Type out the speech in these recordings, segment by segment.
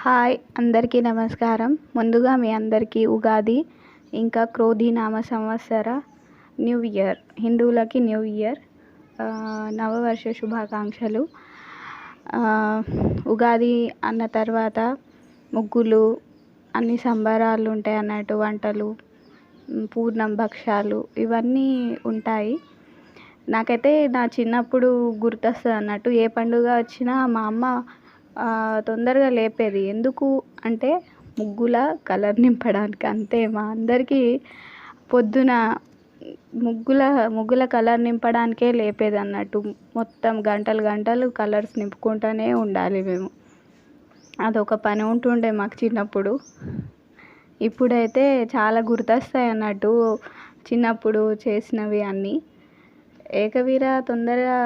Hi అందరికీ నమస్కారం. ముందుగా మీ అందరికీ ఉగాది ఇంకా క్రోధి నామ సంవత్సర న్యూ ఇయర్, హిందువులకి న్యూ ఇయర్ నవవర్ష శుభాకాంక్షలు. ఉగాది అన్న తర్వాత ముగ్గులు, అన్ని సంబరాలు ఉంటాయి అన్నట్టు, వంటలు, పూర్ణం, భక్షాలు ఇవన్నీ ఉంటాయి. నాకైతే నా చిన్నప్పుడు గుర్తొస్తుంది అన్నట్టు. ఏ పండుగ వచ్చినా మా అమ్మ తొందరగా లేపేది. ఎందుకు అంటే ముగ్గుల కలర్ నింపడానికి, అంతే. మా అందరికీ పొద్దున ముగ్గుల కలర్ నింపడానికే లేపేది అన్నట్టు. మొత్తం గంటలు గంటలు కలర్స్ నింపుకుంటూనే ఉండాలి మేము. అదొక పని ఉంటుండే మాకు చిన్నప్పుడు. ఇప్పుడైతే చాలా గుర్తొస్తాయి అన్నట్టు చిన్నప్పుడు చేసినవి అన్నీ. ఏకవీర తొందరగా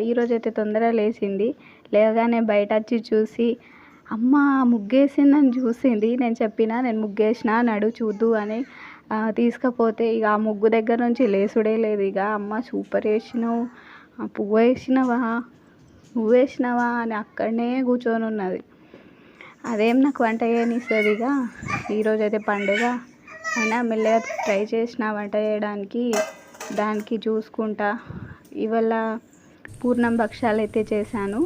ఈరోజైతే తొందరగా లేచింది. లేవగానే బయట వచ్చి చూసి, అమ్మ ముగ్గేసిందని చూసింది. నేను చెప్పిన నేను ముగ్గేసిన, నడు చూద్దు అని తీసుకపోతే ఇక ఆ ముగ్గు దగ్గర నుంచి లేసుడే లేదు. ఇక అమ్మ సూపర్ వేసినావు, పువ్వు వేసినావా, నువ్వు వేసినావా అని అక్కడనే కూర్చొని ఉన్నది. అదేం నాకు వంట చేయనిస్తుంది. ఇక ఈరోజైతే పండుగ అయినా మెల్లగా ట్రై చేసిన వంట చేయడానికి. దానికి చూసుకుంటా ఇవాళ పూర్ణం భక్షాలు అయితే చేశాను.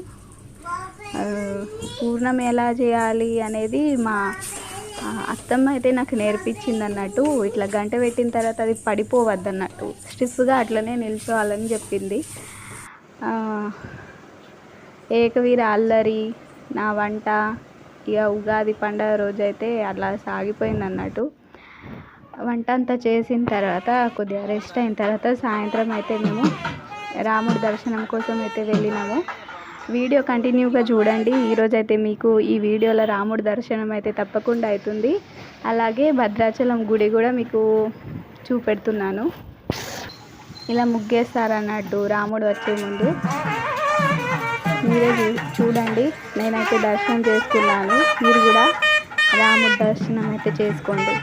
పూర్ణం ఎలా చేయాలి అనేది మా అత్తమ్మ అయితే నాకు నేర్పించింది అన్నట్టు. ఇట్లా గంట పెట్టిన తర్వాత అది పడిపోవద్దు అన్నట్టు, స్టిఫ్గా అట్లనే నిల్చోవాలని చెప్పింది. ఏకవీర అల్లరి నా వంట ఇక ఉగాది పండుగ రోజైతే అలా సాగిపోయింది అన్నట్టు. వంట అంతా చేసిన తర్వాత కొద్దిగా రెస్ట్ అయిన తర్వాత సాయంత్రం అయితే మేము రాముడి దర్శనం కోసం అయితే వెళ్ళినాము. వీడియో కంటిన్యూగా చూడండి. ఈరోజైతే మీకు ఈ వీడియోలో రాముడి దర్శనం అయితే తప్పకుండా అవుతుంది. అలాగే భద్రాచలం గుడి కూడా మీకు చూపెడుతున్నాను. ఇలా ముగ్గేస్తారన్నట్టు రాముడు వచ్చే ముందు. మీరే చూడండి. నేనైతే దర్శనం చేసుకున్నాను. మీరు కూడా రాముడి దర్శనం అయితే చేసుకోండి.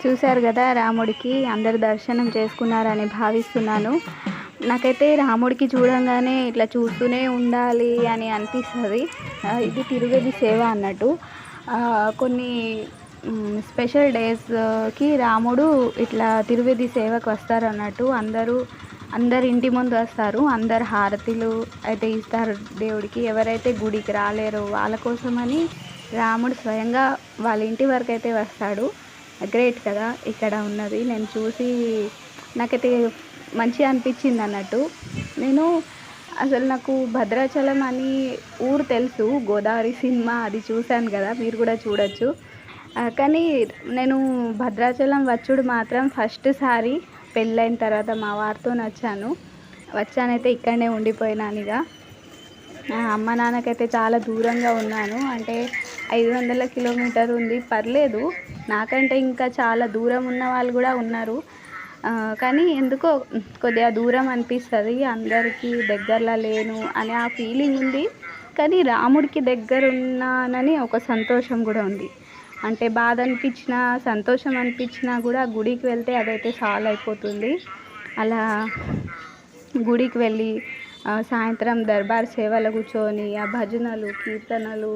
చూశారు కదా, రాముడికి అందరు దర్శనం చేసుకున్నారని భావిస్తున్నాను. నాకైతే రాముడికి చూడంగానే ఇట్లా చూస్తూనే ఉండాలి అని అనిపిస్తుంది. ఇది తిరుగది సేవ అన్నట్టు. కొన్ని స్పెషల్ డేస్కి రాముడు ఇట్లా తిరుగది సేవకు వస్తారు అన్నట్టు. అందరు ఇంటి ముందు వస్తారు. అందరు హారతిలు అయితే ఇస్తారు దేవుడికి. ఎవరైతే గుడికి రాలేరో వాళ్ళ కోసమని రాముడు స్వయంగా వాళ్ళ ఇంటి వరకు అయితే వస్తాడు. గ్రేట్ కదా ఇక్కడ ఉన్నది. నేను చూసి నాకైతే మంచిగా అనిపించింది అన్నట్టు. నాకు భద్రాచలం అని ఊరు తెలుసు, గోదావరి సినిమా అది చూశాను కదా, మీరు కూడా చూడొచ్చు. కానీ నేను భద్రాచలం వచ్చుడు మాత్రం ఫస్ట్ సారి పెళ్ళైన తర్వాత మా వారితో వచ్చానైతే ఇక్కడనే ఉండిపోయినాను. ఇక అమ్మ నాన్నకైతే చాలా దూరంగా ఉన్నాను. అంటే 500 కిలోమీటర్ ఉంది. పర్లేదు, నాకంటే ఇంకా చాలా దూరం ఉన్న వాళ్ళు కూడా ఉన్నారు. కానీ ఎందుకో కొద్దిగా దూరం అనిపిస్తుంది. అందరికీ దగ్గరలో లేను అనే ఆ ఫీలింగ్ ఉంది. కానీ రాముడికి దగ్గర ఉన్నానని ఒక సంతోషం కూడా ఉంది. అంటే బాధ అనిపించినా, సంతోషం అనిపించినా కూడా గుడికి వెళ్తే అదైతే సాల్వ్ అయిపోతుంది. అలా గుడికి వెళ్ళి సాయంత్రం దర్బార్ సేవలో కూర్చొని ఆ భజనలు, కీర్తనలు,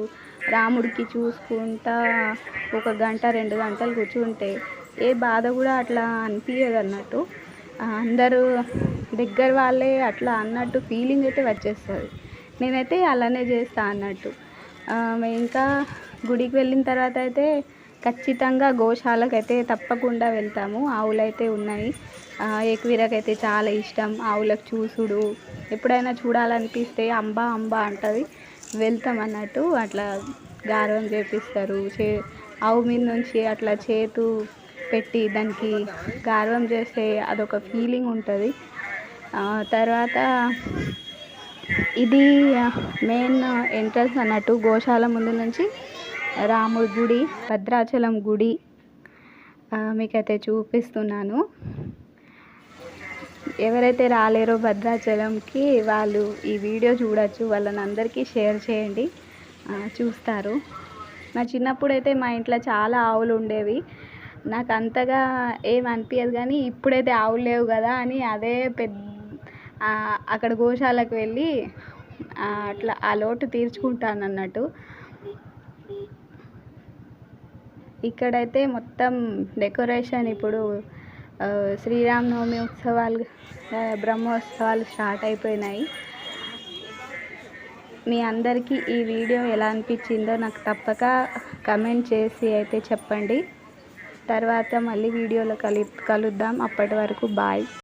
రాముడికి చూసుకుంటా ఒక గంట 2 గంటలు కూర్చుంటే ఏ బాధ కూడా అట్లా అనిపించదు అన్నట్టు. అందరూ దగ్గర వాళ్ళే అట్లా అన్నట్టు ఫీలింగ్ అయితే వచ్చేస్తుంది. నేనైతే అలానే చేస్తా అన్నట్టు. ఇంకా గుడికి వెళ్ళిన తర్వాత అయితే ఖచ్చితంగా గోశాలకైతే తప్పకుండా వెళ్తాము. ఆవులైతే ఉన్నాయి. ఏకవీరకైతే చాలా ఇష్టం ఆవులకు చూసుడు. ఎప్పుడైనా చూడాలనిపిస్తే అంబా అంబా అంటది. వెళ్తాం అన్నట్టు అట్లా గార్వం చేపిస్తారు. ఆవు మీద నుంచి అట్లా చేతు పెట్టి దానికి గార్వం చేస్తే అదొక ఫీలింగ్ ఉంటుంది. తర్వాత ఇది మెయిన్ ఎంట్రన్స్ అన్నట్టు గోశాల ముందు నుంచి రాముడి గుడి, భద్రాచలం గుడి మీకైతే చూపిస్తున్నాను. ఎవరైతే రాలేరో భద్రాచలంకి వాళ్ళు ఈ వీడియో చూడొచ్చు. వాళ్ళని అందరికీ షేర్ చేయండి, చూస్తారు. నా చిన్నప్పుడు అయితే మా ఇంట్లో చాలా ఆవులు ఉండేవి. నాకు అంతగా ఏం అనిపించదు, కానీ ఇప్పుడైతే ఆవులు లేవు కదా అని అదే అక్కడ గోశాలకు వెళ్ళి అట్లా ఆ లోటు తీర్చుకుంటాను అన్నట్టు. ఇక్కడైతే మొత్తం డెకరేషన్ ఇప్పుడు శ్రీరామనవమి ఉత్సవాలు, బ్రహ్మోత్సవాలు స్టార్ట్ అయిపోయినాయి. మీ అందరికీ ఈ వీడియో ఎలా అనిపించిందో నాకు తప్పక కమెంట్ చేసి అయితే చెప్పండి. తర్వాత మళ్ళీ వీడియోలో కలుద్దాం. అప్పటి వరకు బాయ్.